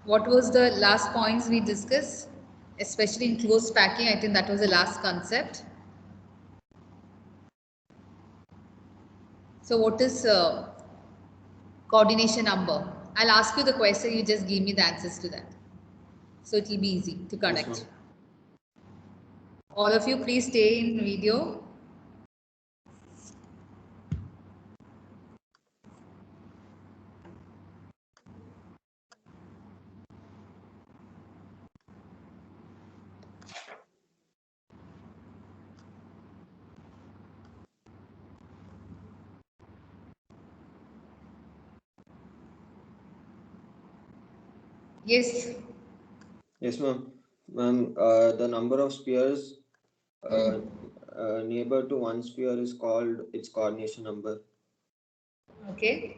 What was the last points we discussed? Especially in close packing, I think that was the last concept. So what is coordination number? I'll ask you the question, you just give me the answers to that. So it will be easy to connect. Yes, all of you, please stay in video. Yes. Yes, ma'am. Ma'am, the number of spheres neighbor to one sphere is called its coordination number. Okay.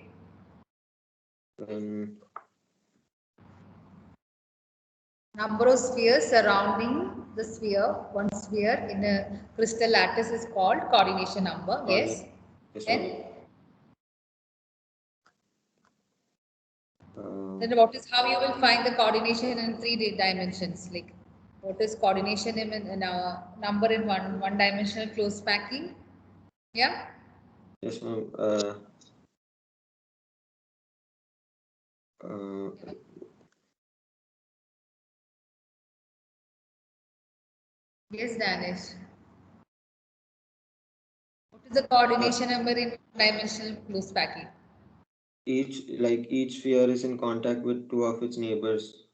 Number of spheres surrounding the sphere, one sphere in a crystal lattice is called coordination number. Yes. Then what is how you will find the coordination in 3 dimensions? Like what is coordination in a number in one dimensional close packing? Yeah. Yes, ma'am. Yes, Danish. What is the coordination number in dimensional close packing? Each sphere is in contact with two of its neighbors.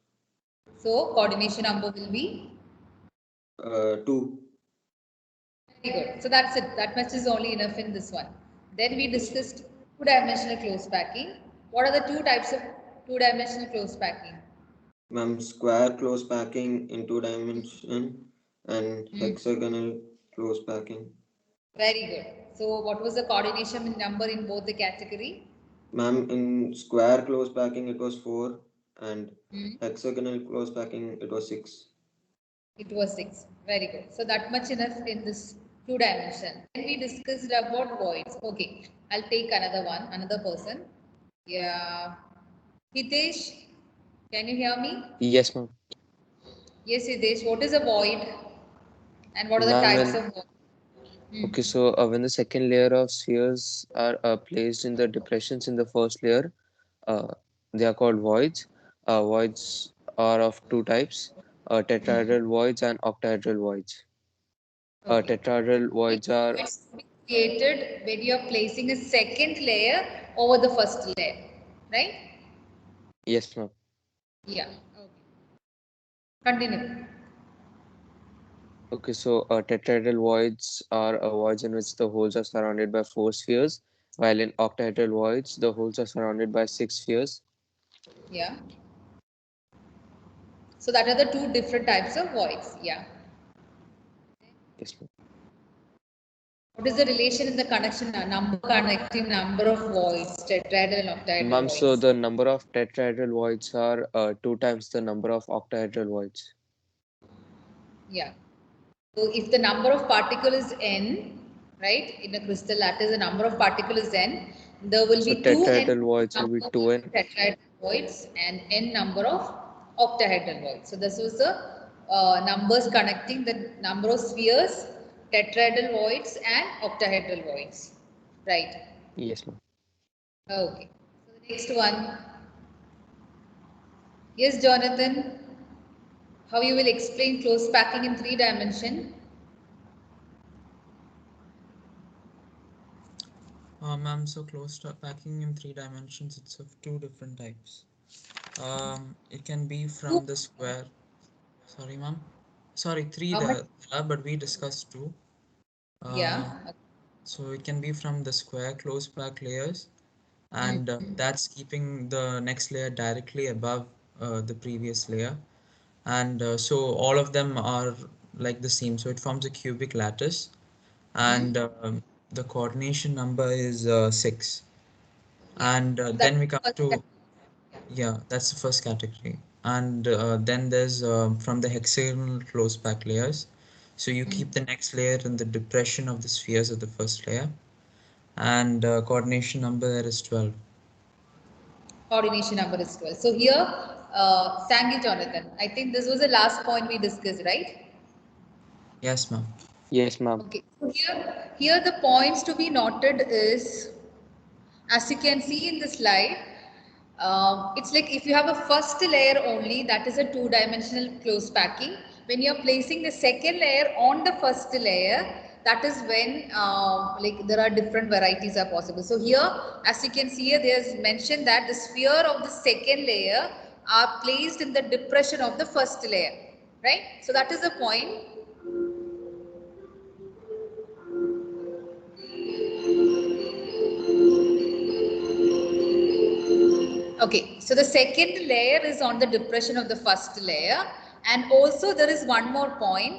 So coordination number will be 2. Very good. So that's it. That much is only enough in this one. Then we discussed two-dimensional close packing. What are the two types of two-dimensional close packing? Ma'am, square close packing in 2 dimension and hexagonal close packing. Very good. So what was the coordination number in both the category? Ma'am, in square close packing it was 4 and hexagonal close packing it was 6. It was 6. Very good. So that much enough in this 2 dimension. Then we discussed about voids. Okay. I'll take another one, another person. Yeah. Hitesh, can you hear me? Yes, ma'am. Yes, Hitesh. What is a void? And what are the types of void? Okay, so when the second layer of spheres are placed in the depressions in the first layer, they are called voids. Voids are of two types, tetrahedral voids and octahedral voids. Tetrahedral voids are created when you are placing a second layer over the first layer, right? Yes, ma'am. Yeah. Okay. Continue. Okay, so tetrahedral voids are voids in which the holes are surrounded by 4 spheres, while in octahedral voids, the holes are surrounded by 6 spheres. Yeah. So that are the two different types of voids. Yeah. Yes, ma'am. What is the relation in the connection connecting number of voids, tetrahedral and octahedral Ma'am, voids? so the number of tetrahedral voids are 2 times the number of octahedral voids. Yeah. So if the number of particle is n, right, in a crystal lattice, the number of particle is n, there will be 2 tetrahedral voids will be 2n. Tetrahedral voids and n number of octahedral voids. So this was the numbers connecting the number of spheres, tetrahedral voids and octahedral voids. Right. Yes, ma'am. Okay. So the next one. Yes, Jonathan. How you will explain close packing in 3 dimension? Ma'am, so close packing in 3 dimensions, it's of 2 different types. It can be from the square. Sorry, ma'am. Sorry, 3 there are, but we discussed 2. Yeah. So it can be from the square close pack layers, and that's keeping the next layer directly above the previous layer. And so all of them are like the same. So it forms a cubic lattice, and the coordination number is 6. And then we come to, yeah, that's the first category. And then there's from the hexagonal close pack layers. So you keep the next layer in the depression of the spheres of the first layer. and coordination number there is 12. Coordination number is 12. So here, thank you, Jonathan. I think this was the last point we discussed, right? Yes, ma'am. Yes, ma'am. Okay. So here the points to be noted is, as you can see in the slide, it's like if you have a first layer only, that is a two-dimensional close packing. When you are placing the second layer on the first layer, that is when like there are different varieties are possible. So here, as you can see here, there's mentioned that the sphere of the second layer are placed in the depression of the first layer, right? So that is the point. Okay, so the second layer is on the depression of the first layer, and also there is one more point,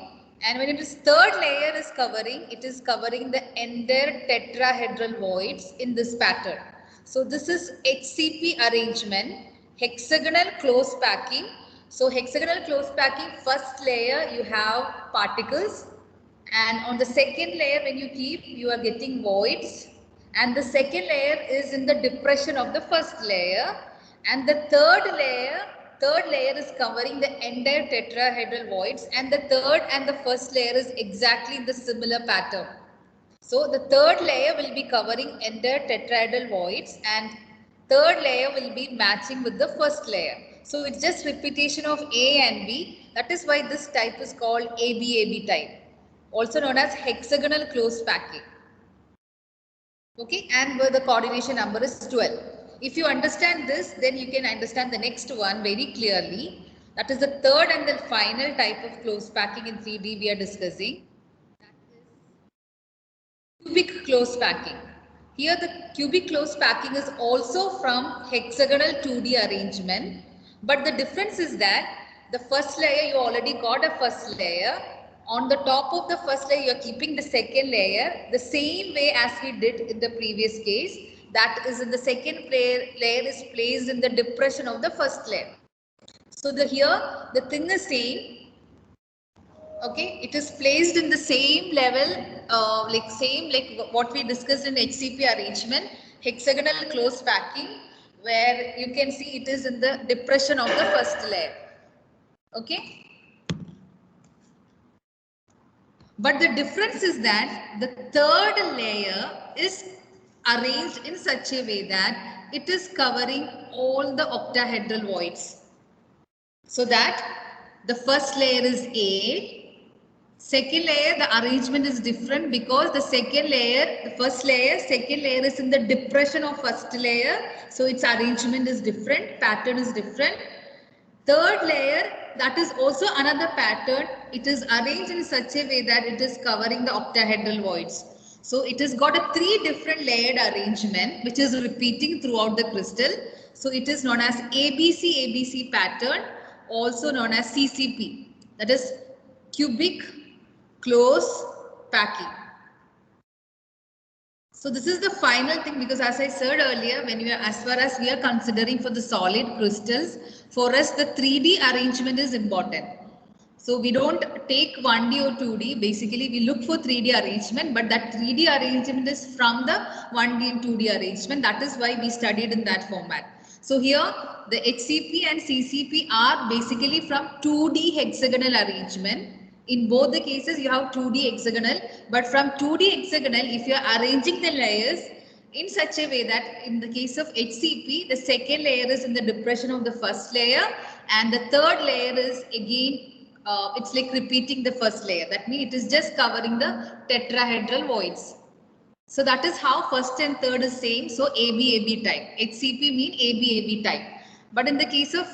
and when it is third layer is covering, it is covering the entire tetrahedral voids in this pattern. So this is HCP arrangement, hexagonal close packing. So hexagonal close packing, first layer you have particles, and on the second layer when you keep, you are getting voids, and the second layer is in the depression of the first layer, and the third layer is covering the entire tetrahedral voids, and the third and the first layer is exactly the similar pattern. So the third layer will be covering entire tetrahedral voids, and third layer will be matching with the first layer. So it's just repetition of A and B. That is why this type is called ABAB type, also known as hexagonal close packing. Okay, and where the coordination number is 12. If you understand this, then you can understand the next one very clearly. That is the third and the final type of close packing in 3D we are discussing. That is cubic close packing. Here the cubic close packing is also from hexagonal 2D arrangement, but the difference is that the first layer, you already got a first layer. On the top of the first layer, you are keeping the second layer the same way as we did in the previous case. That is, in the second layer is placed in the depression of the first layer. So here the thing is same. Okay, it is placed in the same level, like what we discussed in HCP arrangement, hexagonal close packing, where you can see it is in the depression of the first layer. Okay. But the difference is that the third layer is arranged in such a way that it is covering all the octahedral voids. So that the first layer is A. Second layer, the arrangement is different because the second layer, the first layer, second layer is in the depression of first layer. So its arrangement is different, pattern is different. Third layer, that is also another pattern. It is arranged in such a way that it is covering the octahedral voids. So it has got a 3 different layered arrangement which is repeating throughout the crystal. So it is known as ABC pattern, also known as CCP. That is cubic close packing. So this is the final thing, because as I said earlier, when we are, as far as we are considering for the solid crystals, for us the 3D arrangement is important. So we don't take 1D or 2D. Basically, we look for 3D arrangement, but that 3D arrangement is from the 1D and 2D arrangement. That is why we studied in that format. So here the HCP and CCP are basically from 2D hexagonal arrangement. In both the cases, you have 2D hexagonal, but from 2D hexagonal, if you are arranging the layers in such a way that in the case of HCP, the second layer is in the depression of the first layer, and the third layer is again, it's like repeating the first layer. That means it is just covering the tetrahedral voids. So that is how first and third is same. So ABAB type. HCP mean ABAB type. But in the case of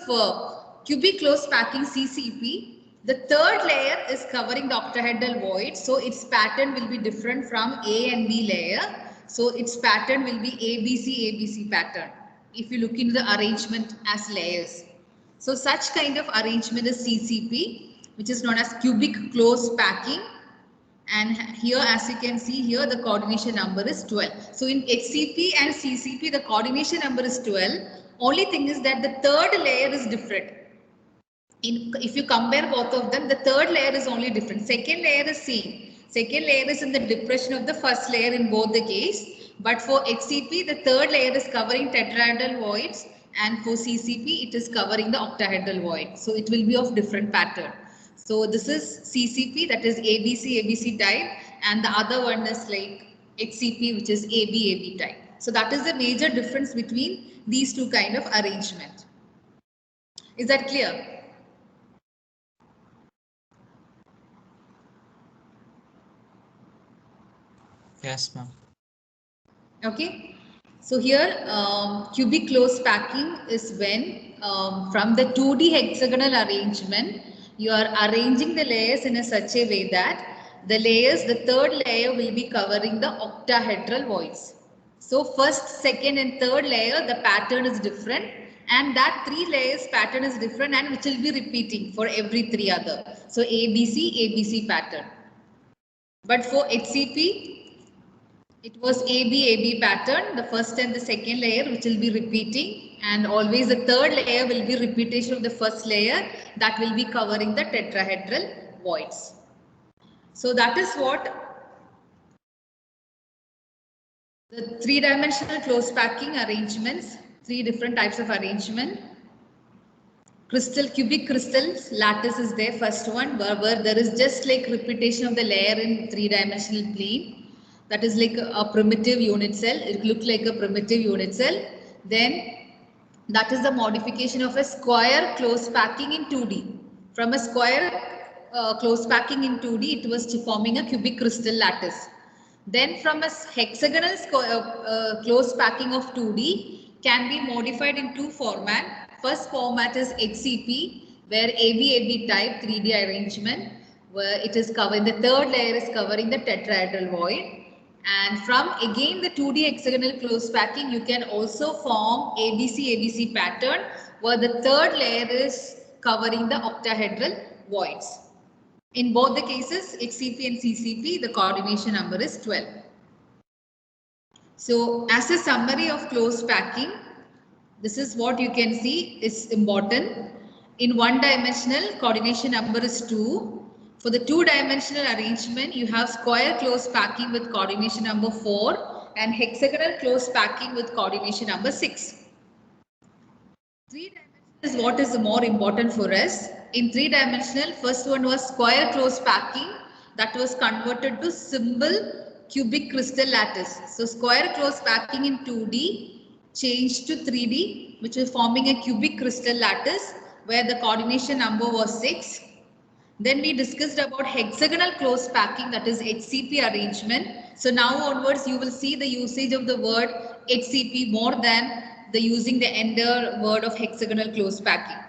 cubic close packing CCP, the third layer is covering the octahedral void. So its pattern will be different from A and B layer. So its pattern will be ABC pattern if you look into the arrangement as layers. So such kind of arrangement is CCP, which is known as cubic close packing. And here, as you can see here, the coordination number is 12. So in HCP and CCP, the coordination number is 12. Only thing is that the third layer is different. If you compare both of them, the third layer is only different. Second layer is same. Second layer is in the depression of the first layer in both the case. But for HCP, the third layer is covering tetrahedral voids, and for CCP, it is covering the octahedral void. So it will be of different pattern. So this is CCP, that is ABC type, and the other one is like HCP, which is AB type. So that is the major difference between these two kind of arrangement. Is that clear? Yes, ma'am. Okay. So here cubic close packing is when from the 2D hexagonal arrangement, you are arranging the layers in a such a way that the third layer will be covering the octahedral voids. So first, second and third layer, the pattern is different, and that 3 layers pattern is different, and which will be repeating for every 3 other. So ABC pattern. But for HCP, it was AB pattern, the first and the second layer, which will be repeating, and always the third layer will be repetition of the first layer, that will be covering the tetrahedral voids. So that is what the 3-dimensional close packing arrangements, 3 different types of arrangement. Cubic crystals lattice is there, first one, where there is just like repetition of the layer in 3-dimensional plane. That is like a primitive unit cell. It looks like a primitive unit cell. Then that is the modification of a square close packing in 2D. From a square close packing in 2D, it was forming a cubic crystal lattice. Then from a hexagonal close packing of 2D can be modified in 2 formats. First format is HCP, where AB type 3D arrangement, where it is covered, the third layer is covering the tetrahedral void. And from again the 2D hexagonal close packing, you can also form ABC pattern, where the third layer is covering the octahedral voids. In both the cases, HCP and CCP, the coordination number is 12. So as a summary of close packing, this is what you can see is important. In 1-dimensional, coordination number is 2. For the 2-dimensional arrangement, you have square close packing with coordination number 4 and hexagonal close packing with coordination number 6. 3-dimensional is what is more important for us. In 3-dimensional, first one was square close packing, that was converted to simple cubic crystal lattice. So square close packing in 2D changed to 3D, which is forming a cubic crystal lattice where the coordination number was 6. Then we discussed about hexagonal close packing, that is HCP arrangement. So now onwards you will see the usage of the word HCP more than the using the entire word of hexagonal close packing,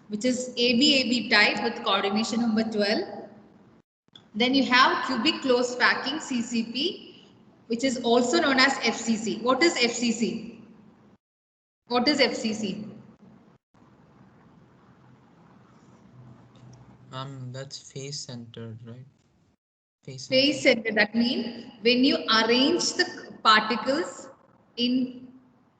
which is AB type with coordination number 12. Then you have cubic close packing CCP, which is also known as FCC. What is FCC? What is FCC? That's face centered, right? Face centered. That means when you arrange the particles in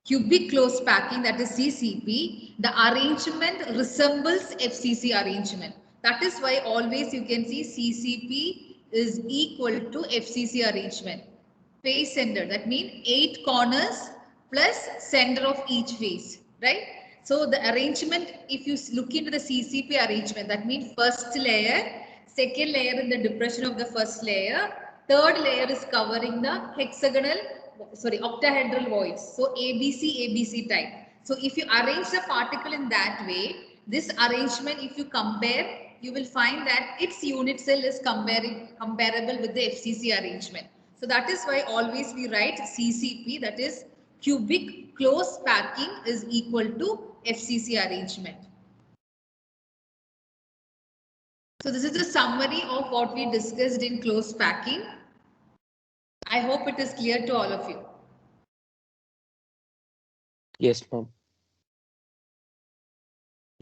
cubic close packing, that is CCP, the arrangement resembles FCC arrangement. That is why always you can see CCP is equal to FCC arrangement. Face centered. That means 8 corners plus center of each face, right? So the arrangement, if you look into the CCP arrangement, that means first layer, second layer in the depression of the first layer, third layer is covering the octahedral voids. So ABC type. So if you arrange the particle in that way, this arrangement, if you compare, you will find that its unit cell is comparable with the FCC arrangement. So that is why always we write CCP, that is cubic close packing is equal to FCC arrangement. So this is the summary of what we discussed in close packing. I hope it is clear to all of you. Yes, ma'am.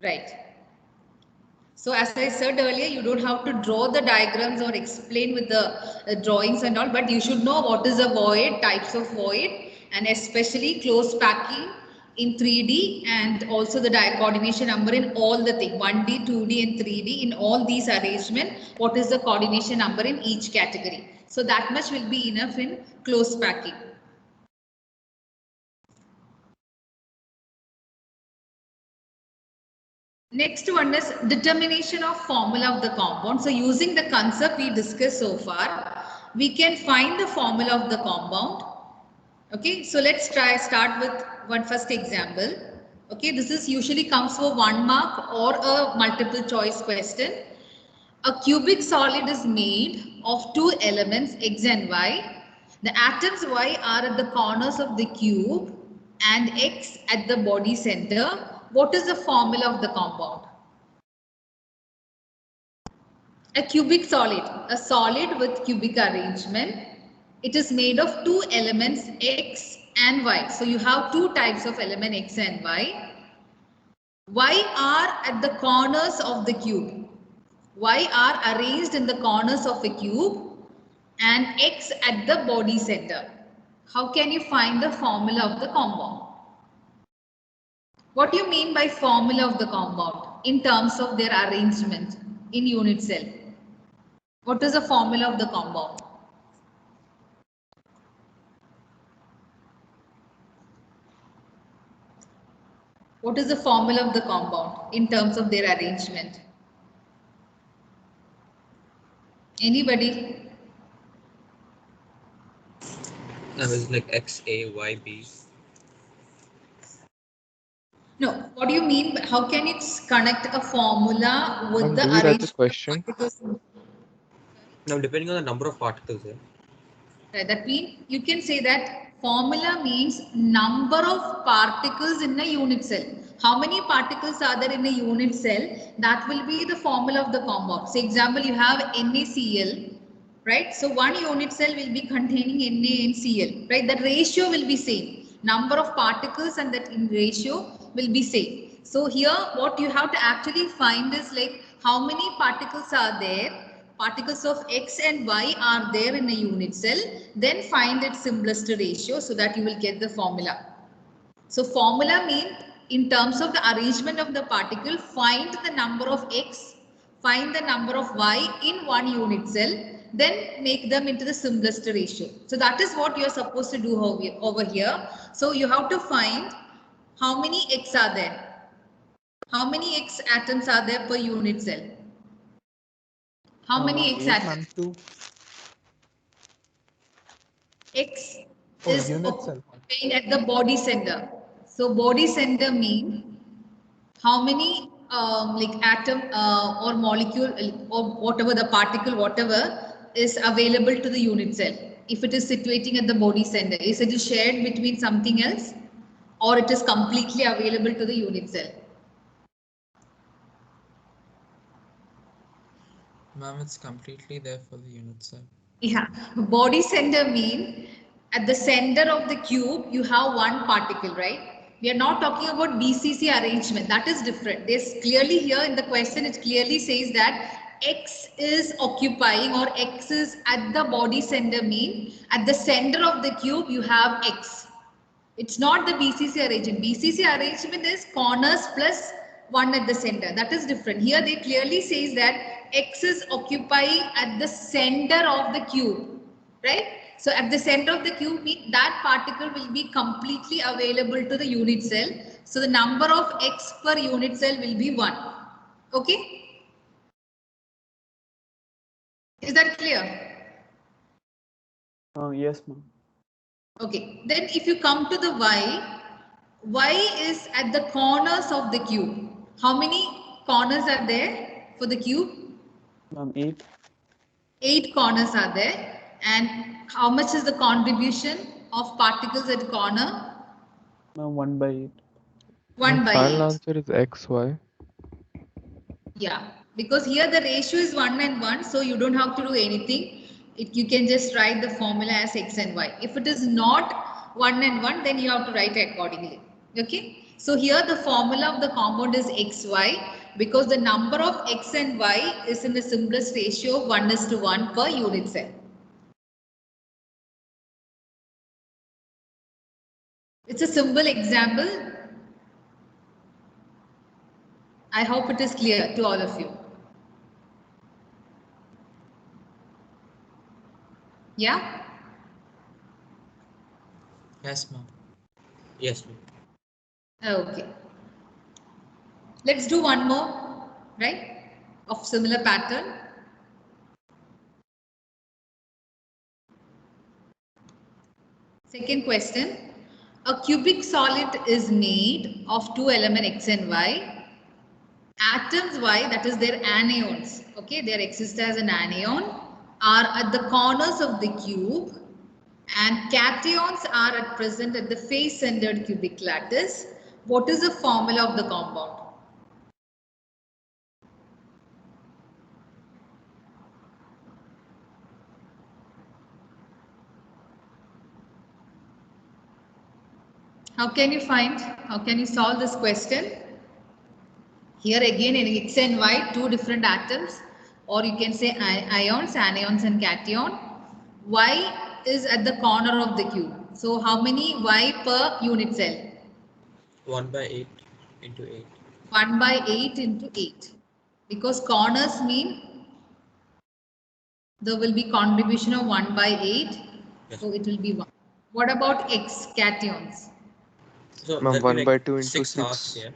Right. So as I said earlier, you don't have to draw the diagrams or explain with the drawings and all, but you should know what is a void, types of void, and especially close packing in 3D and also the coordination number in all the thing, 1D, 2D and 3D in all these arrangement, what is the coordination number in each category. So that much will be enough in close packing. Next one is determination of formula of the compound. So using the concept we discussed so far, we can find the formula of the compound. Okay, so let's start with one first example. Okay, this is usually comes for 1 mark or a multiple choice question. A cubic solid is made of two elements X and Y. The atoms Y are at the corners of the cube and X at the body center. What is the formula of the compound? A cubic solid, a solid with cubic arrangement. It is made of two elements X and Y. So you have two types of element X and Y. Y are at the corners of the cube. Y are arranged in the corners of a cube and X at the body center. How can you find the formula of the compound? What do you mean by formula of the compound in terms of their arrangement in unit cell? What is the formula of the compound? What is the formula of the compound in terms of their arrangement? Anybody? That was like XAYB. No. What do you mean? How can you connect a formula with the Do we write the arrangement question? of particles? Now, depending on the number of particles, Right. That means you can say that formula means number of particles in a unit cell. How many particles are there in a unit cell? That will be the formula of the compound. Say example, you have NaCl, right? So one unit cell will be containing Na and Cl, right? The ratio will be same. Number of particles and that in ratio will be same. So here what you have to actually find is like how many particles are there. Particles of X and Y are there in a unit cell, then find its simplest ratio so that you will get the formula. So formula means in terms of the arrangement of the particle, find the number of X, find the number of Y in one unit cell, then make them into the simplest ratio. So that is what you are supposed to do over here. So you have to find how many X are there. How many X atoms are there per unit cell? How many X 8, atoms? ma'am, 2. X Oh, is unit cell. obtained at the body center. So body center means how many like atom or molecule or whatever the particle, whatever is available to the unit cell. If it is situating at the body center, is it shared between something else or it is completely available to the unit cell? Ma'am, it's completely there for the unit cell. Yeah, body center mean at the center of the cube you have one particle, right? We are not talking about BCC arrangement. That is different. There's clearly here in the question it clearly says that X is occupying or X is at the body center mean at the center of the cube you have X. It's not the BCC arrangement. BCC arrangement is corners plus one at the center. That is different. Here they clearly says that X is occupying at the center of the cube, right? So at the center of the cube means that particle will be completely available to the unit cell. So the number of X per unit cell will be 1. Okay? Is that clear? Yes, ma'am. Okay. Then if you come to the Y is at the corners of the cube. How many corners are there for the cube? 8. 8 corners are there. And how much is the contribution of particles at corner? 1 by 8. 1 by Final 8. answer is XY. Yeah, because here the ratio is 1 and 1, so you don't have to do anything. You can just write the formula as X and Y. If it is not 1 and 1, then you have to write it accordingly. Okay. So here the formula of the compound is XY because the number of X and Y is in the simplest ratio 1:1 per unit cell. It's a simple example. I hope it is clear to all of you. Yeah? Yes, ma'am. yes, ma'am. Okay. Let's do one more, right? Of similar pattern. Second question. A cubic solid is made of two elements X and Y. Atoms Y, that is their anions, okay, they exist as an anion, are at the corners of the cube, and cations are at present at the face-centered cubic lattice. What is the formula of the compound? How can you find? How can you solve this question? Here again in X and Y, two different atoms, or you can say ions, anions and cation. Y is at the corner of the cube. So how many Y per unit cell? 1/8 into 8. 1 by 8 into 8. Because corners mean there will be contribution of 1 by 8. Yes. So it will be 1. What about X, cations? So Ma'am, there'll be 1 by like 2 into 6 halves 6. here.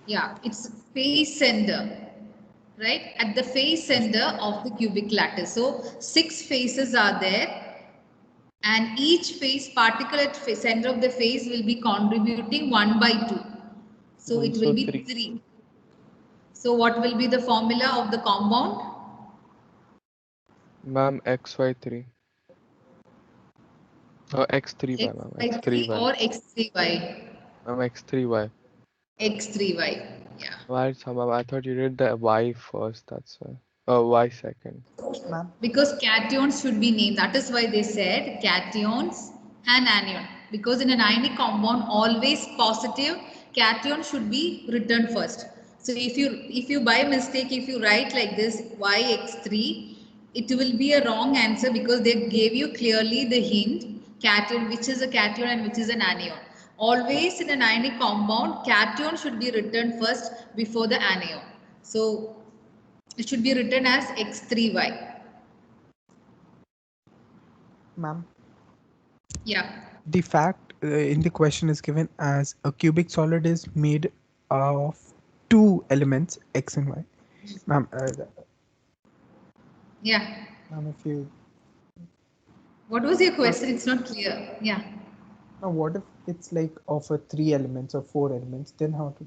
Yeah, it's face center. Right, at the face center of the cubic lattice. So 6 faces are there, and each face, particle at center of the face will be contributing 1 by 2. So it will be 3. So what will be the formula of the compound? Ma'am, XY3. X3Y, ma'am. X3 X3Y. or X3Y? Ma'am, X3Y. X3Y. Yeah. Why, ma'am? I thought you did the Y first, that's why. Oh, Y second. Ma'am, Because cations should be named. That is why they said cations and anion. Because in an ionic compound, always positive cation should be written first. So if you by mistake, if you write like this YX3, it will be a wrong answer because they gave you clearly the hint cation, which is a cation and which is an anion. Always in an ionic compound, cation should be written first before the anion. So it should be written as X3Y. ma'am, Yeah. the fact in the question is given as a cubic solid is made of two elements X and Y. Ma'am, Yeah. ma'am, if you What was your question? It's not clear. Yeah. now what if it's like of a 3 elements or 4 elements, then how to?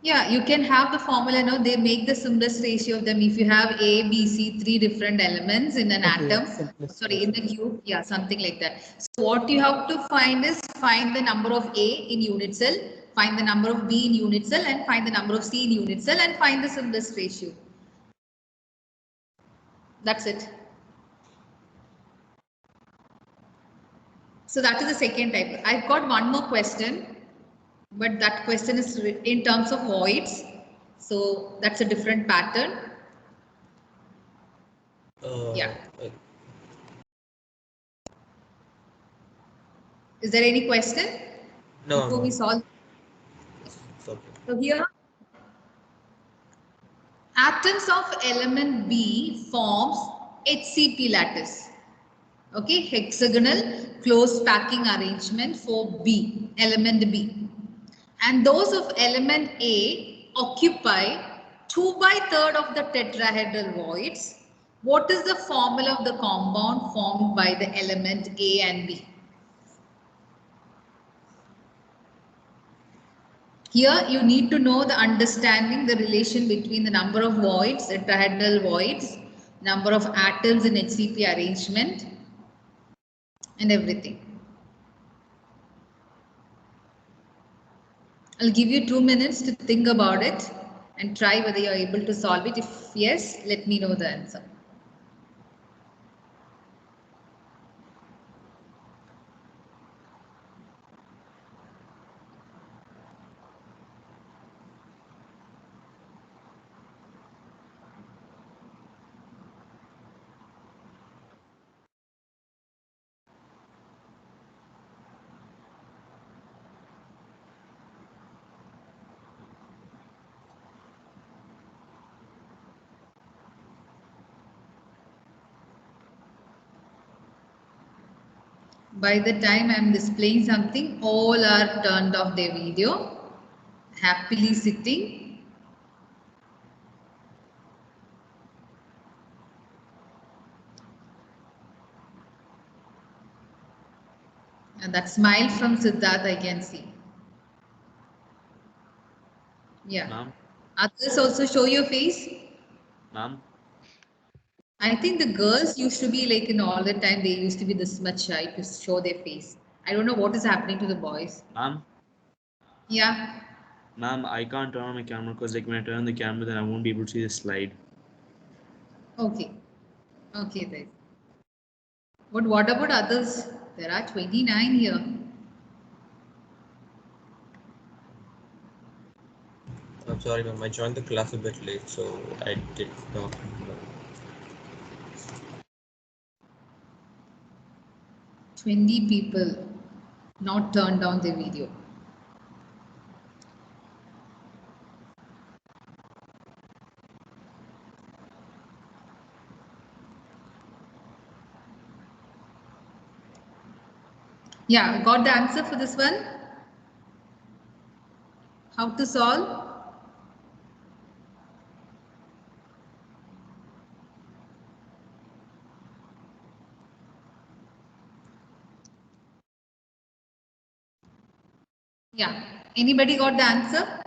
Yeah, you can have the formula, no, they make the simplest ratio of them. If you have A, B, C, 3 different elements in an Okay, atom, simplest sorry, in ratio. the cube, yeah, something like that. So what you have to find is find the number of A in unit cell, find the number of B in unit cell, and find the number of C in unit cell, and find the simplest ratio. That's it. So that is the second type. I've got one more question, but that question is in terms of voids. So that's a different pattern. Yeah. Uh, Is there any question no, before no. we solve? It's okay. So here, atoms of element B forms HCP lattice. Okay, hexagonal close packing arrangement for B, element B. And those of element A occupy 2/3 of the tetrahedral voids. What is the formula of the compound formed by the element A and B? Here you need to know the understanding the relation between the number of voids, tetrahedral voids, number of atoms in HCP arrangement and everything. I'll give you 2 minutes to think about it and try whether you're able to solve it. If yes, let me know the answer. By the time I'm displaying something, all are turned off their video Happily sitting. And that smile from Siddharth I can see. Yeah. Ma'am, Others also show your face. ma'am, I think the girls used to be like in all the time they used to be this much shy to show their face. I don't know what is happening to the boys. ma'am, Yeah. ma'am, I can't turn on my camera because like when I turn on the camera, then I won't be able to see the slide. Okay. Okay then. But what about others? There are 29 here. I'm sorry, ma'am. I joined the class a bit late, so I did not. 20 people not turned down the video. Yeah, got the answer for this one? How to solve? Yeah. Anybody got the answer?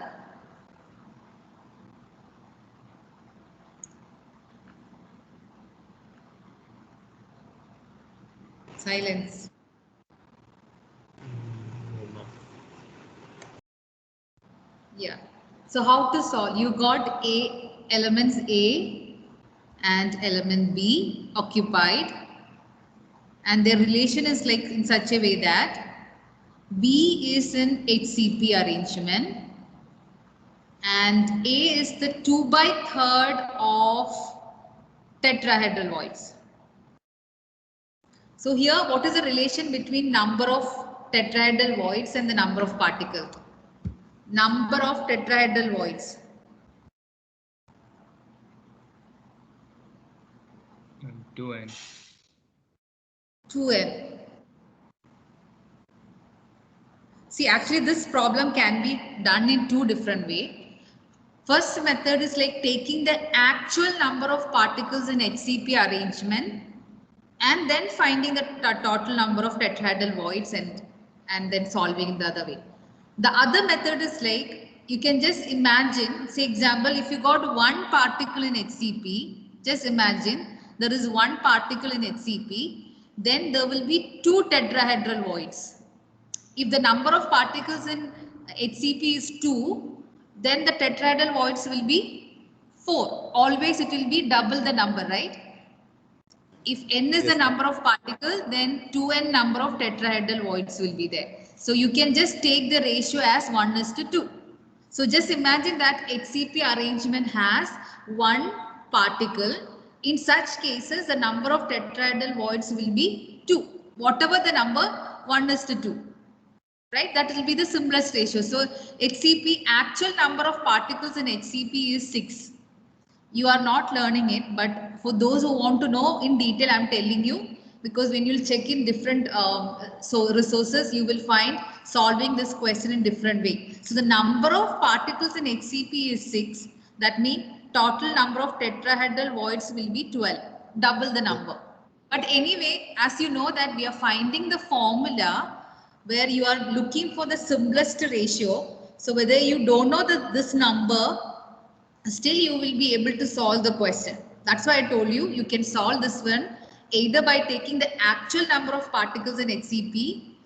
Silence. No, ma'am. Yeah. So how to solve? You got elements A and element B occupied, and their relation is like in such a way that B is in HCP arrangement and A is the 2/3 of tetrahedral voids. So here, what is the relation between number of tetrahedral voids and the number of particles? Number of tetrahedral voids. 2n. 2n. See, actually this problem can be done in two different ways. First method is like taking the actual number of particles in HCP arrangement and then finding the total number of tetrahedral voids and then solving the other way. The other method is like you can just imagine, say example, if you got one particle in HCP, just imagine there is one particle in HCP, then there will be two tetrahedral voids. If the number of particles in HCP is 2, then the tetrahedral voids will be 4. Always it will be double the number, right? If n is the number of particles, then 2n number of tetrahedral voids will be there. So you can just take the ratio as 1:2. So just imagine that HCP arrangement has one particle. In such cases, the number of tetrahedral voids will be 2. Whatever the number, 1:2. Right, that will be the simplest ratio. So HCP, actual number of particles in HCP is 6. You are not learning it, but for those who want to know in detail, I'm telling you, because when you'll check in different resources, you will find solving this question in different way. So the number of particles in HCP is 6. That means total number of tetrahedral voids will be 12, double the number. But anyway, as you know that we are finding the formula where you are looking for the simplest ratio. So whether you don't know this number, still you will be able to solve the question. That's why I told you, you can solve this one either by taking the actual number of particles in HCP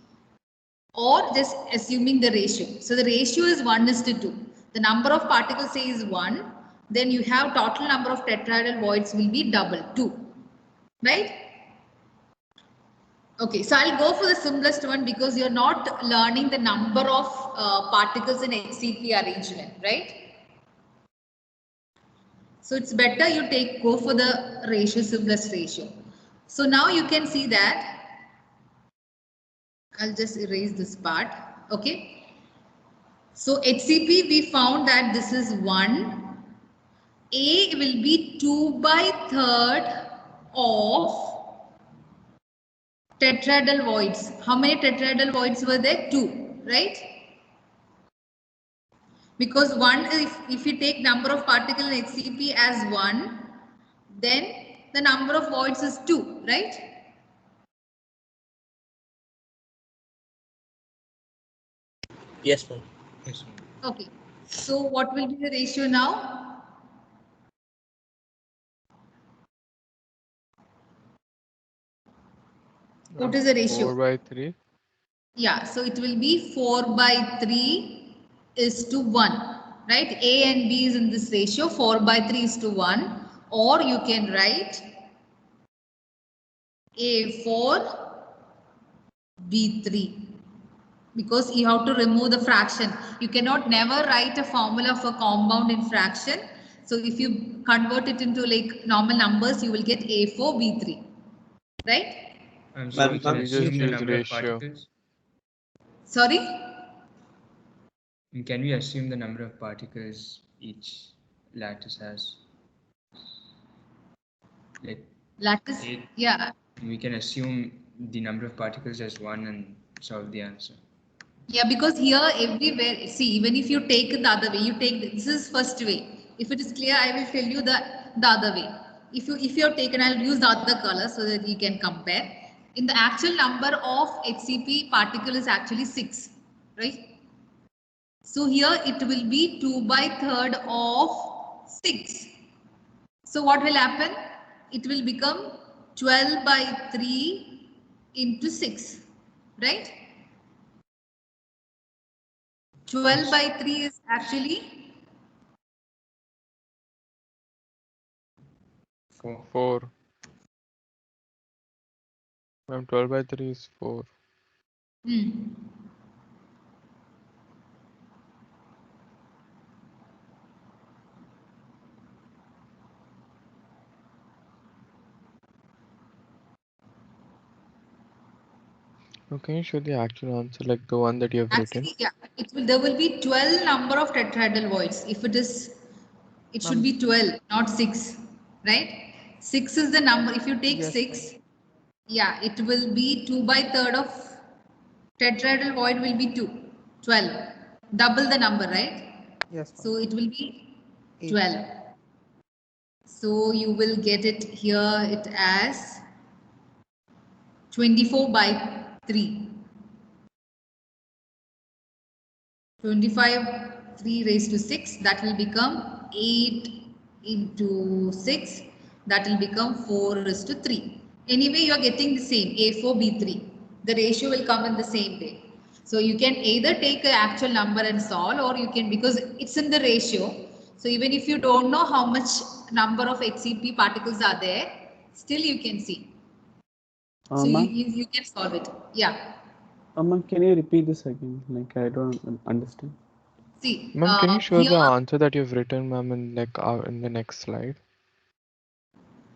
or just assuming the ratio. So the ratio is 1:2. The number of particles say is 1. Then you have total number of tetrahedral voids will be double, 2. Right? Okay, so I'll go for the simplest one because you're not learning the number of particles in HCP arrangement, right? So it's better you go for the ratio, simplest ratio. So now you can see that, I'll just erase this part, okay? So HCP, we found that this is 1. A will be 2/3 of tetrahedral voids. How many tetrahedral voids were there? 2, right? Because one, if you take number of particles in HCP as 1, then the number of voids is 2, right? Yes, ma'am. Yes, ma'am. Okay. So what will be the ratio now? What is the ratio? 4/3. Yeah, so it will be 4/3 is to 1, right? A and B is in this ratio, 4/3 is to 1, or you can write A4 B3, because you have to remove the fraction. You cannot never write a formula for compound in fraction. So if you convert it into like normal numbers, you will get A4 B3, right? So we Ma'am, can We just assume the use number of ratio. particles. Sorry? Can we assume the number of particles each lattice has? Like Lattice, eight. yeah. We can assume the number of particles as 1 and solve the answer. Yeah, because here everywhere, see, even if you take the other way, you take this is first way. If it is clear, I will tell you the other way. If you have taken, I'll use the other color so that you can compare. In the actual number of HCP particle is actually 6, right? So here it will be 2/3 of 6. So what will happen? It will become 12/3 into 6, right? 12/3 is actually 4. 4. Ma'am, 12/3 is 4. hmm. Now, can you show the actual answer, like the one that you have written? Actually, yeah, it will. There will be 12 number of tetrahedral voids. If it is, it should be 12, not 6, right? 6 is the number. If you take 6, yeah, it will be 2/3 of tetrahedral void will be 2, 12. Double the number, right? Yes, ma'am. So it will be 8. 12. So you will get it here it as 24/3. 25 3 raised to 6, that will become 8 into 6, that will become 4 raised to 3. Anyway, you are getting the same A4 B3. The ratio will come in the same way. So you can either take an actual number and solve, or you can, because it's in the ratio. So even if you don't know how much number of HCP particles are there, still you can see. So you can solve it. Yeah. Ma'am, can you repeat this again? Like I don't understand. See, Ma'am, can you show here the answer that you've written, ma'am, in like in the next slide?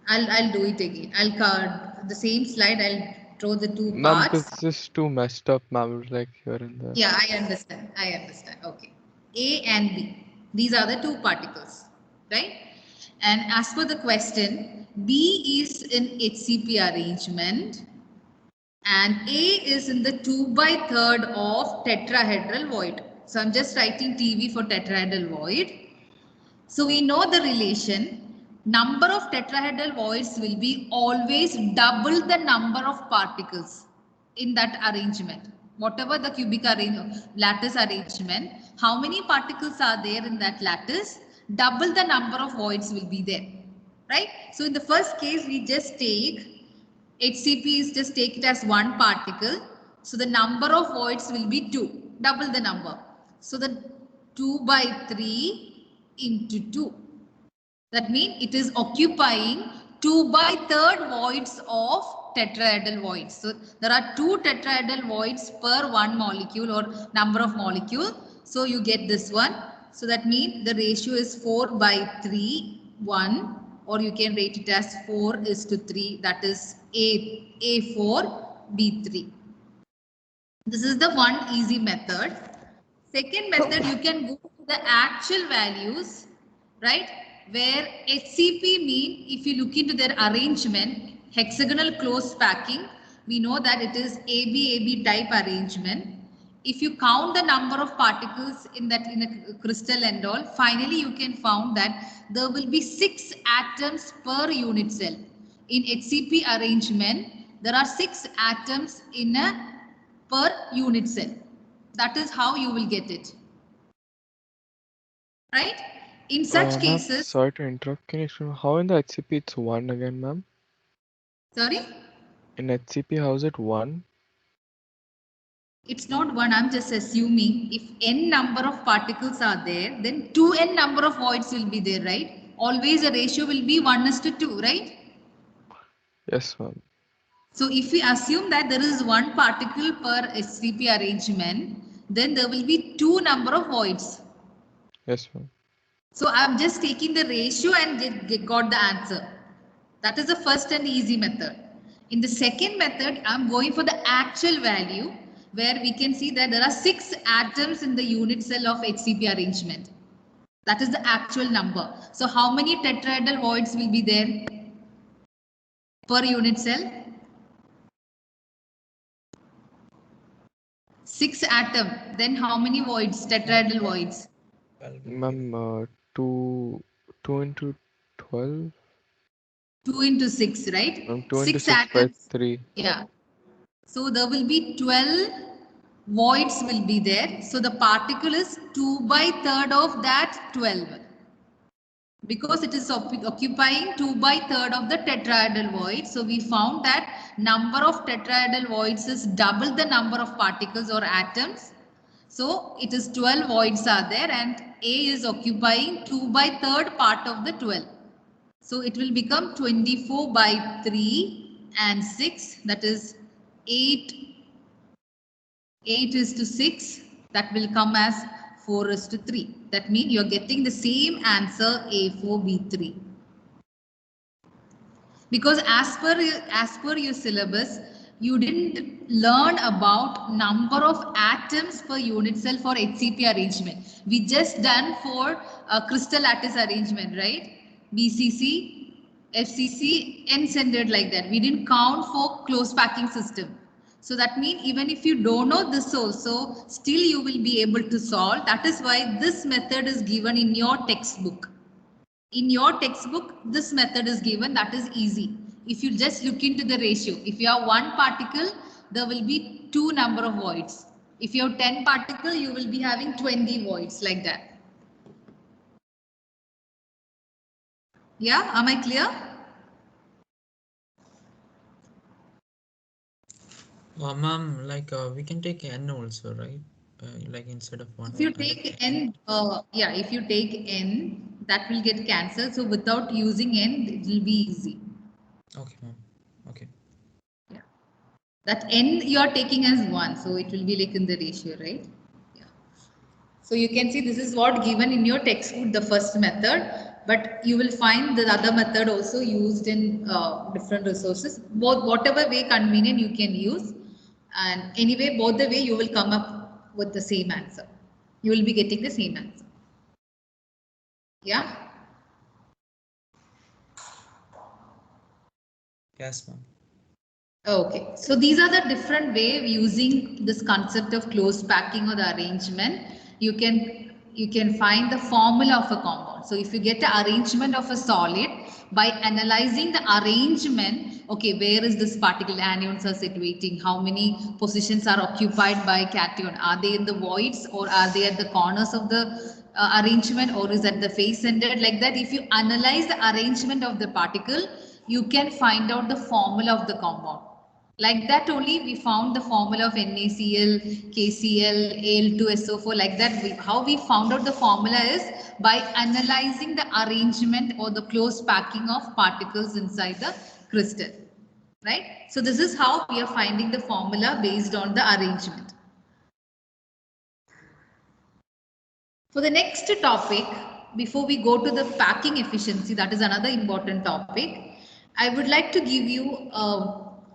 I'll do it again. I'll card the same slide. I'll draw the two Ma'am, because parts. this is too messed up, ma'am. Like here and there. Yeah, I understand. I understand. Okay. A and B. These are the two particles, right? And as per the question, B is in HCP arrangement and A is in the 2/3 of tetrahedral void. So I'm just writing TV for tetrahedral void. So we know the relation, number of tetrahedral voids will be always double the number of particles in that arrangement. Whatever the cubic lattice arrangement, how many particles are there in that lattice, double the number of voids will be there, right? So in the first case, we just take HCP is just take it as one particle. So the number of voids will be 2, double the number. So the 2/3 into 2. That means it is occupying 2/3 voids of tetrahedral voids. So there are 2 tetrahedral voids per one molecule or number of molecule. So you get this one. So that means the ratio is 4/3, 1, or you can rate it as 4:3. That is A4 B3. This is the one easy method. Second method, you can go to the actual values, right? Where HCP mean, if you look into their arrangement, hexagonal close packing, we know that it is AB type arrangement. if you count the number of particles in a crystal and all, finally you can found that there will be 6 atoms per unit cell. In HCP arrangement, there are 6 atoms in a per unit cell. That is how you will get it. Right? In such Ma'am, cases, sorry to interrupt. Can you explain how in the HCP it's 1 again, ma'am? sorry? In HCP, how is it 1? It's not 1, I'm just assuming if n number of particles are there, then 2n number of voids will be there, right? Always a ratio will be 1:2, right? Yes, ma'am. So if we assume that there is 1 particle per HCP arrangement, then there will be 2 number of voids. Yes, ma'am. So I'm just taking the ratio and got the answer. That is the first and easy method. In the second method, I'm going for the actual value where we can see that there are 6 atoms in the unit cell of HCP arrangement. That is the actual number. So how many tetrahedral voids will be there per unit cell? 6 atom. Then how many voids, tetrahedral voids? Ma'am, 2 into 12? 2 into 6, right? 2 into 6 6 by atoms. 3. Yeah. So there will be 12 voids will be there. So the particle is 2/3 of that 12. Because it is occupying 2/3 of the tetrahedral void. So we found that number of tetrahedral voids is double the number of particles or atoms. So it is 12 voids are there and A is occupying 2/3 part of the 12. So it will become 24/3 and 6, that is 8 is to 6, that will come as 4 is to 3. That means you're getting the same answer A4B3. Because as per your syllabus, you didn't learn about number of atoms per unit cell for HCP arrangement. We just done for crystal lattice arrangement, right? BCC, FCC, n-centered like that. We didn't count for close packing system. So that means even if you don't know this also, still you will be able to solve. That is why this method is given in your textbook. In your textbook, this method is given, that is easy. If you just look into the ratio, if you have 1 particle, there will be 2 number of voids. If you have 10 particle, you will be having 20 voids like that. Yeah, am I clear? Ma'am, like we can take n also, right? Like instead of 1. If you take n, yeah, if you take n, that will get cancelled. So without using n, it will be easy. Okay, ma'am. Okay. Yeah. That n you are taking as 1, so it will be like in the ratio, right? Yeah. So you can see this is what given in your textbook, the first method, but you will find the other method also used in different resources. Both, whatever way convenient you can use, and anyway, both the way you will come up with the same answer. You will be getting the same answer. Yeah. Yes, ma'am. Okay, so these are the different way of using this concept of close packing or the arrangement. You can find the formula of a compound. So if you get the arrangement of a solid by analyzing the arrangement, okay, where is this particle anions are situating? How many positions are occupied by cation? Are they in the voids or are they at the corners of the arrangement, or is at the face centered like that? If you analyze the arrangement of the particle, you can find out the formula of the compound. Like that only we found the formula of NaCl, KCl, Al2SO4 like that. How we found out the formula is by analyzing the arrangement or the close packing of particles inside the crystal. Right? So this is how we are finding the formula based on the arrangement. For the next topic, before we go to the packing efficiency, that is another important topic, I would like to give you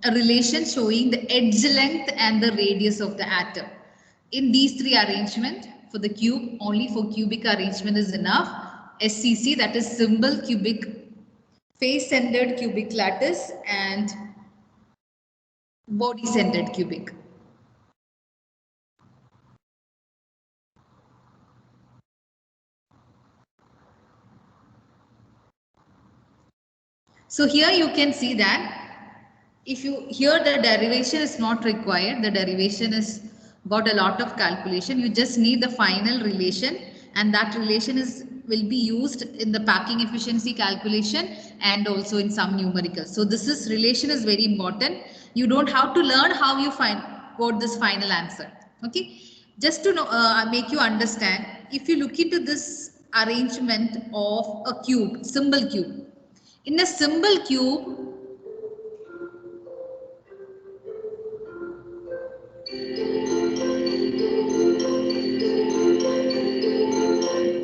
a relation showing the edge length and the radius of the atom. In these 3 arrangements, for the cube, only for cubic arrangement is enough. SCC, that is simple cubic, face-centered cubic lattice, and body-centered cubic. So here you can see that if you here the derivation is not required, the derivation is got a lot of calculation. You just need the final relation, and that relation is will be used in the packing efficiency calculation and also in some numericals. So this is relation is very important. You don't have to learn how you find got this final answer. Okay, just to know, make you understand, if you look into this arrangement of a cube, symbol cube, in a symbol cube,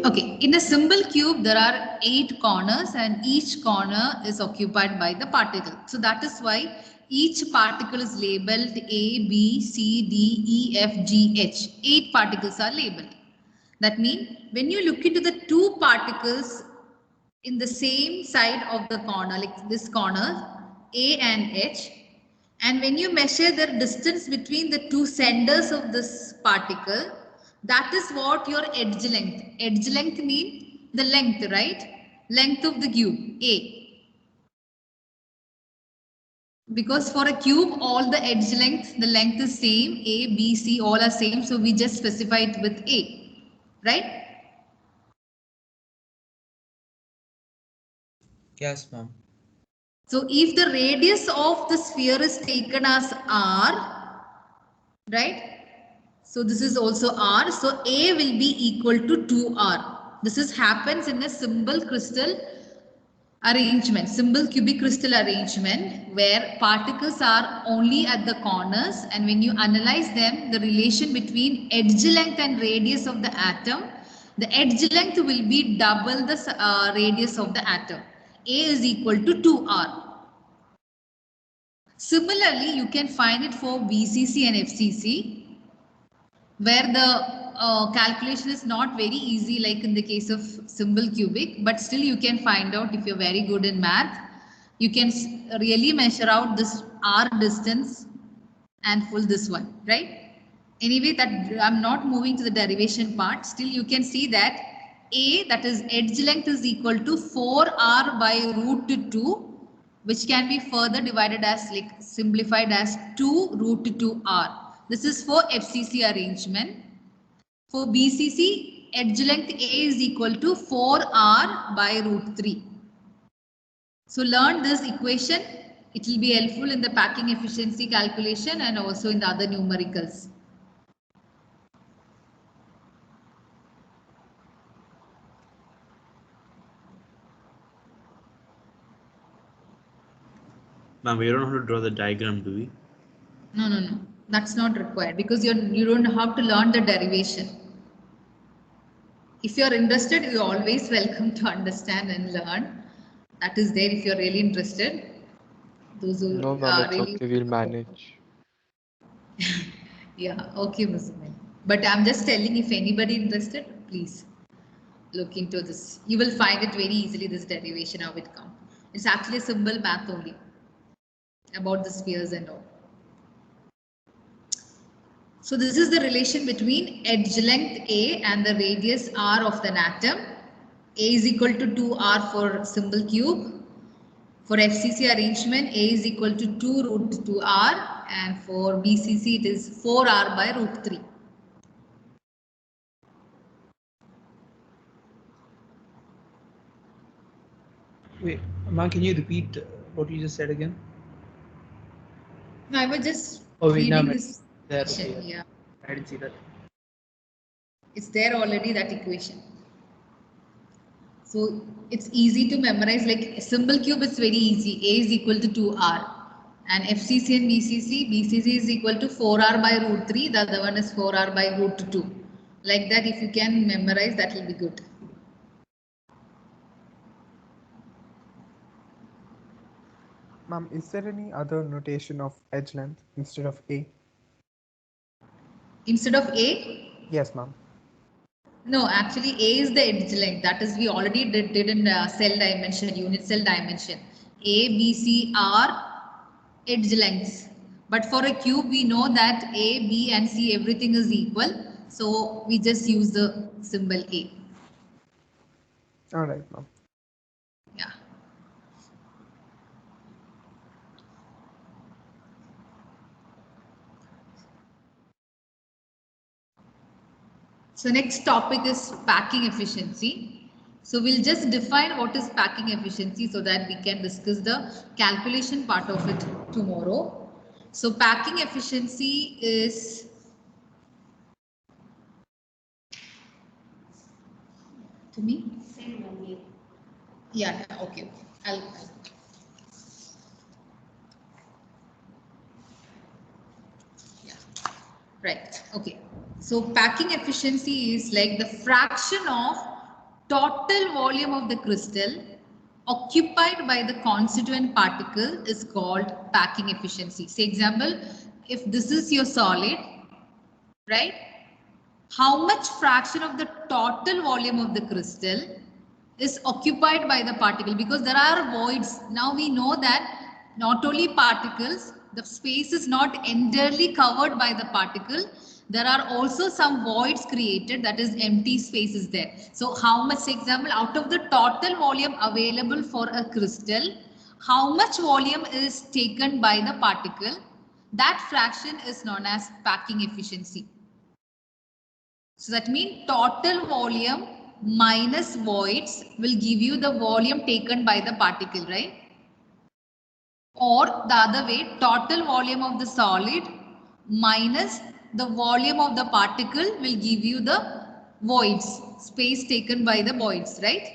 okay, in a symbol cube, there are 8 corners and each corner is occupied by the particle. So that is why each particle is labeled A, B, C, D, E, F, G, H. 8 particles are labeled. That means when you look into the 2 particles in the same side of the corner, like this corner, A and H, and when you measure the distance between the 2 centers of this particle, that is what your edge length. Edge length means the length, right? Length of the cube, A. Because for a cube, all the edge length, the length is same, A, B, C, all are same. So we just specify it with A, right? Yes, ma'am. So if the radius of the sphere is taken as R, right? So this is also R. So A will be equal to 2R. This is happens in a simple crystal arrangement, simple cubic crystal arrangement, where particles are only at the corners, and when you analyze them, the relation between edge length and radius of the atom, the edge length will be double the radius of the atom. A is equal to 2R. Similarly, you can find it for BCC and FCC, where the calculation is not very easy like in the case of symbol cubic, but still you can find out if you're very good in math. You can really measure out this R distance and full this one, right? Anyway, that I'm not moving to the derivation part. Still you can see that A, that is edge length, is equal to 4R by root 2, which can be further divided as like simplified as 2 root 2R. This is for FCC arrangement. For BCC, edge length A is equal to 4R by root 3. So learn this equation. It will be helpful in the packing efficiency calculation and also in the other numericals. Ma'am, we don't have to draw the diagram, do we? No. That's not required because you don't have to learn the derivation. If you're interested, you're always welcome to understand and learn. That is there if you're really interested. Those who No, ma'am, it's really... okay. We'll manage. Yeah, okay, Muzammil. But I'm just telling, if anybody interested, please look into this. You will find it very easily, this derivation, how it comes. It's actually a simple math only about the spheres and all. So this is the relation between edge length A and the radius R of an atom. A is equal to 2R for symbol cube. For FCC arrangement, A is equal to 2 root 2R, and for BCC it is 4R by root 3. Wait, ma'am, can you repeat what you just said again? No, I was just reading this there, equation. okay. Yeah. I didn't see that. It's there already, that equation. So it's easy to memorize, like symbol cube is very easy. A is equal to 2R. And FCC and BCC is equal to 4R by root 3. The other one is 4R by root 2. Like that, if you can memorize, that will be good. Ma'am, is there any other notation of edge length instead of A? Instead of A? Yes, ma'am. No, actually A is the edge length. That is, we already did in cell dimension, unit cell dimension. A, B, C are edge lengths. But for a cube, we know that A, B and C, everything is equal. So we just use the symbol A. All right, ma'am. Yeah. So next topic is packing efficiency. So we'll just define what is packing efficiency so that we can discuss the calculation part of it tomorrow. So packing efficiency is to me? Yeah, okay. I'll right. Okay. So packing efficiency is like the fraction of total volume of the crystal occupied by the constituent particle is called packing efficiency. Say example, if this is your solid, right? How much fraction of the total volume of the crystal is occupied by the particle? Because there are voids. Now we know that not only particles, the space is not entirely covered by the particle. There are also some voids created, that is empty spaces there. So how much, example, out of the total volume available for a crystal, how much volume is taken by the particle? That fraction is known as packing efficiency. So that means total volume minus voids will give you the volume taken by the particle, right? Or the other way, total volume of the solid minus the volume of the particle will give you the voids, space taken by the voids, right?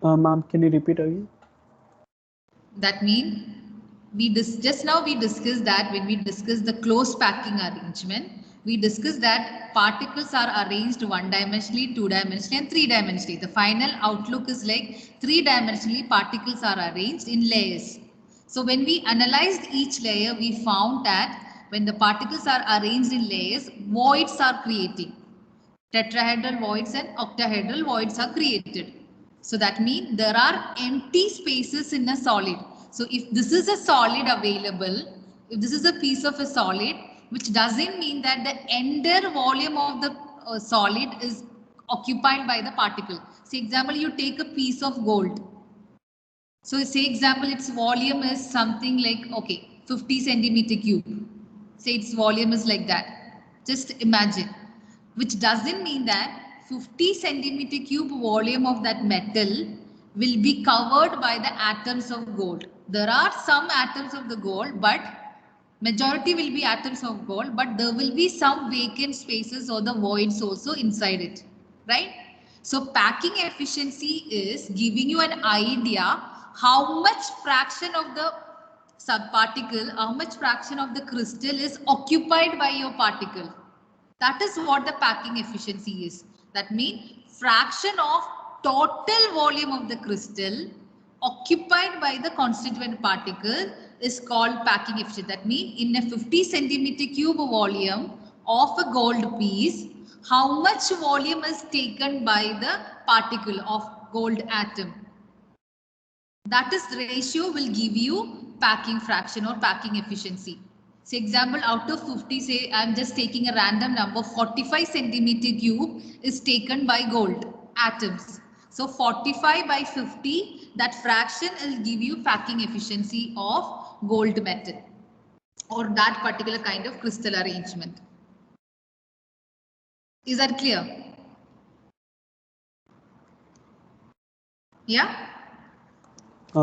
Ma'am, can you repeat again? That means just now we discussed that when we discussed the close packing arrangement, we discussed that particles are arranged one-dimensionally, two-dimensionally and three-dimensionally. The final outlook is like three-dimensionally particles are arranged in layers. So when we analyzed each layer, we found that when the particles are arranged in layers, voids are creating. Tetrahedral voids and octahedral voids are created. So that means there are empty spaces in a solid. So if this is a solid available, if this is a piece of a solid, which doesn't mean that the entire volume of the solid is occupied by the particle. Say example, you take a piece of gold. So say example, its volume is something like, okay, 50 centimeter cube. Say its volume is like that. Just imagine. Which doesn't mean that 50 centimeter cube volume of that metal will be covered by the atoms of gold. There are some atoms of the gold, but majority will be atoms of gold, but there will be some vacant spaces or the voids also inside it, right? So packing efficiency is giving you an idea how much fraction of the subparticle, how much fraction of the crystal is occupied by your particle. That is what the packing efficiency is. That means fraction of total volume of the crystal occupied by the constituent particle is called packing efficiency. That means in a 50 centimeter cube volume of a gold piece, how much volume is taken by the particle of gold atom? That is ratio will give you packing fraction or packing efficiency. Say example, out of 50, say I'm just taking a random number, 45 centimeter cube is taken by gold atoms. So 45 by 50, that fraction will give you packing efficiency of gold metal or that particular kind of crystal arrangement. Is that clear? Yeah?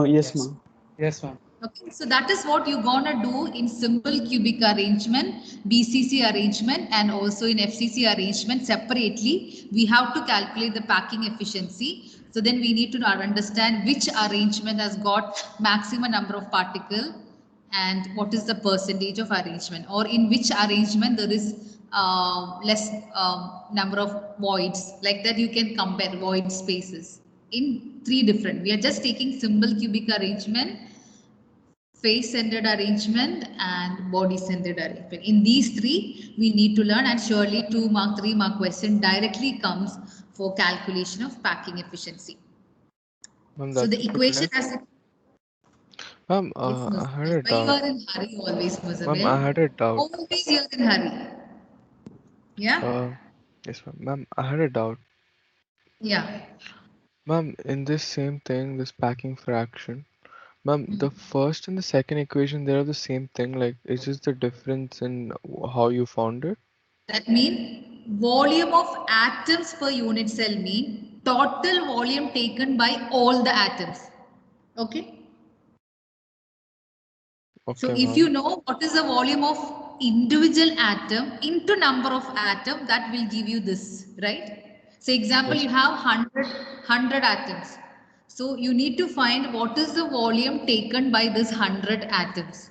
Yes, ma'am. Yes, ma'am. Okay, so that is what you're gonna do in simple cubic arrangement, BCC arrangement, and also in FCC arrangement separately. We have to calculate the packing efficiency. So then we need to understand which arrangement has got maximum number of particle and what is the percentage of arrangement, or in which arrangement there is less number of voids. Like that you can compare void spaces in three different. We are just taking simple cubic arrangement, face-centered arrangement and body-centered arrangement. In these three, we need to learn, and surely 2 mark, 3 mark question directly comes for calculation of packing efficiency. So the equation has... Ma'am, Yes, I had a why you doubt. are in hurry always, Ma'am, I had a Muzamil? doubt. Always you're in hurry. Yeah? Yes, ma'am. Ma'am, I had a doubt. Yeah. Ma'am, in this same thing, this packing fraction, ma'am, the first and the second equation, they are the same thing. Like, it's just the difference in how you found it. That means volume of atoms per unit cell mean total volume taken by all the atoms. Okay. So Okay, if you ma'am. know what is the volume of individual atom into number of atom, that will give you this, right? So example, Yes. you have 100 atoms. So you need to find what is the volume taken by this 100 atoms.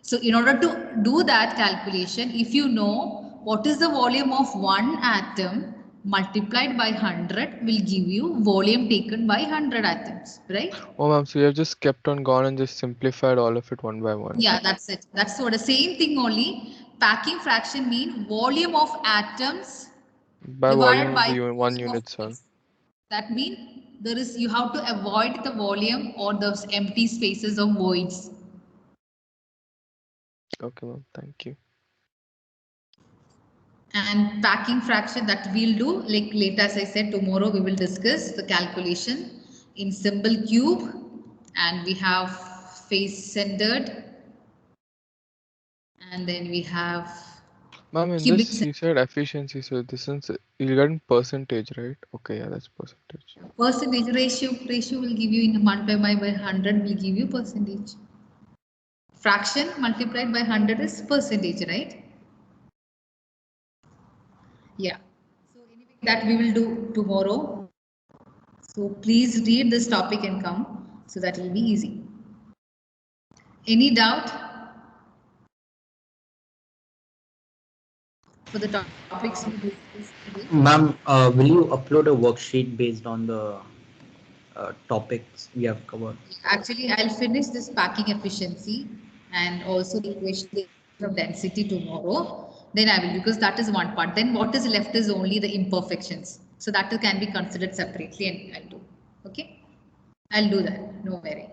So in order to do that calculation, if you know what is the volume of one atom multiplied by 100 will give you volume taken by 100 atoms, right? Oh, ma'am, so you have just kept on gone and just simplified all of it one by one. Yeah, that's it. That's what the same thing only. Packing fraction mean volume of atoms By divided volume of by the one volume of unit cell. space. That means there is you have to avoid the volume or those empty spaces or voids. Okay, ma'am. Thank you. And packing fraction that we'll do like later, as I said, tomorrow we will discuss the calculation in symbol cube, and we have face centered, and then we have Ma'am, in cubic this centered. you said efficiency, so this is you got in percentage, right? Okay, yeah, that's percentage. Percentage ratio will give you in multiplied by 100 will give you percentage. Fraction multiplied by 100 is percentage, right? Yeah. So anyway, that we will do tomorrow. So please read this topic and come. So that will be easy. Any doubt for the topics we discussed today? Ma'am, will you upload a worksheet based on the topics we have covered? Actually, I'll finish this packing efficiency and also the equation of density tomorrow. Then I will, because that is one part. Then what is left is only the imperfections. So that can be considered separately and I'll do. Okay. I'll do that. No worry.